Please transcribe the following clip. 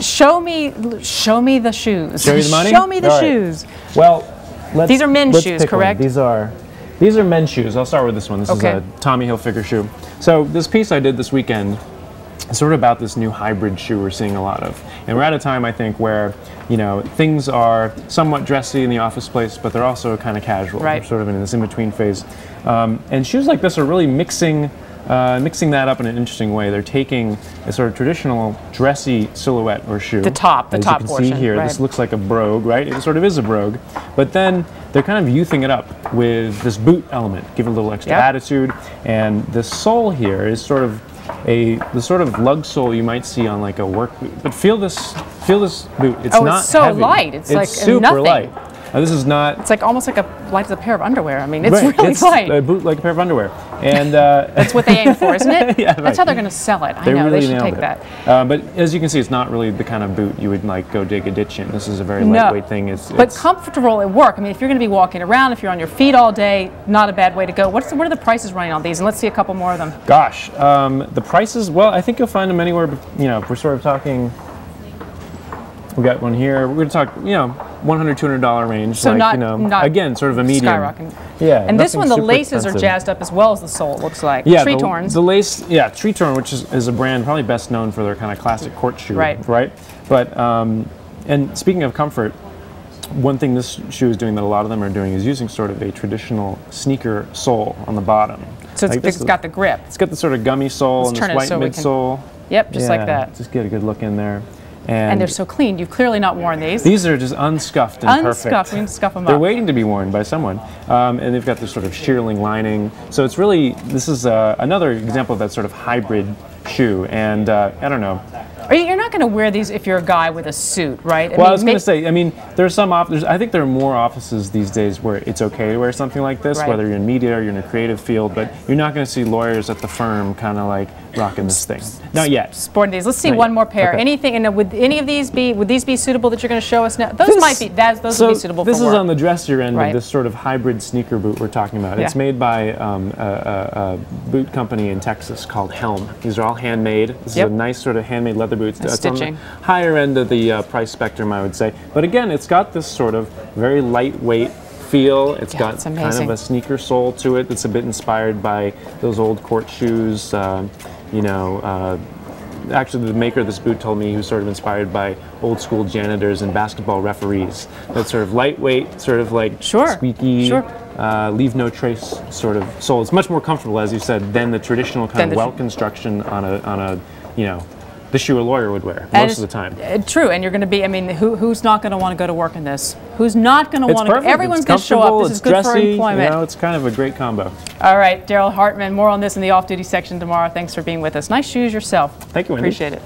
Show me the shoes. Show you the money? Show me the All right. shoes. Well, these are men's shoes, correct? These are men's shoes. I'll start with this one. This is a Tommy Hilfiger shoe. So this piece I did this weekend is sort of about this new hybrid shoe we're seeing a lot of. And we're at a time, I think, where, you know, things are somewhat dressy in the office place, but they're also kind of casual. Right. We're sort of in this in-between phase. And shoes like this are really mixing that up in an interesting way. They're taking a sort of traditional dressy silhouette or shoe. The top portion. As you can see here, right. This looks like a brogue, right? It sort of is a brogue. But then they're kind of youthing it up with this boot element, give it a little extra attitude. And the sole here is sort of the sort of lug sole you might see on like a work boot. But feel this boot. It's not it's so heavy. light. It's like super nothing. light. This is not. It's like almost like light as a pair of underwear. I mean, it's right. really It's light. a boot like a pair of underwear, and that's what they aim for, isn't it? Yeah, right. That's how they're going to sell it. I know really they should take it. that. But as you can see, it's not really the kind of boot you would like go dig a ditch in. This is a very lightweight thing. But comfortable at work. I mean, if you're going to be walking around, if you're on your feet all day, not a bad way to go. What are the prices running on these? And let's see a couple more of them. Gosh, the prices. Well, I think you'll find them anywhere. You know, if we're sort of talking. We got one here. We're going to talk, you know, $100, $200 range. So like, not again, sort of a medium. Skyrocketing. Yeah. And this one, the laces expensive. are jazzed up as well as the sole, it looks like. Yeah, Tretorns. The lace, yeah, Tretorn, which is a brand probably best known for their kind of classic court shoe. Right. Right? But, and speaking of comfort, one thing this shoe is doing that a lot of them are doing is using sort of a traditional sneaker sole on the bottom. So it's got the grip. It's got the sort of gummy sole and this white midsole. Yep, just like that. Just get a good look in there. And they're so clean. You've clearly not worn these. These are just unscuffed and perfect. Unscuffed, we can scuff them up. They're waiting to be worn by someone. And they've got this sort of shearling lining. So it's really, this is another example of that sort of hybrid shoe. And I don't know. You're not going to wear these if you're a guy with a suit, right? I was going to say, I mean, there are some offices, I think there are more offices these days where it's okay to wear something like this, whether you're in media or you're in a creative field, but you're not going to see lawyers at the firm kind of like rocking this thing. Not yet. Sporting these. Let's see one more pair. Okay. Anything, and would any of these would these be suitable that you're going to show us now? Those would be suitable for work. This is on the dressier end right. of this sort of hybrid sneaker boot we're talking about. Yeah. It's made by a boot company in Texas called Helm. These are all handmade. This is a nice sort of handmade leather boot. Stitching. Higher end of the price spectrum, I would say. But again, it's got this sort of very lightweight feel. It's got kind of a sneaker sole to it that's a bit inspired by those old court shoes. You know, actually the maker of this boot told me he was sort of inspired by old school janitors and basketball referees. That sort of lightweight, sort of like squeaky, leave no trace sort of sole. It's much more comfortable, as you said, than the traditional kind of welt construction on a you know, the shoe a lawyer would wear most of the time. True, and you're going to be, I mean, who's not going to want to go to work in this? Who's not going to want to go? Everyone's going to show up. This is good for employment. You know, it's kind of a great combo. All right, Darrell Hartman, more on this in the off-duty section tomorrow. Thanks for being with us. Nice shoes yourself. Thank you, Wendy. Appreciate it.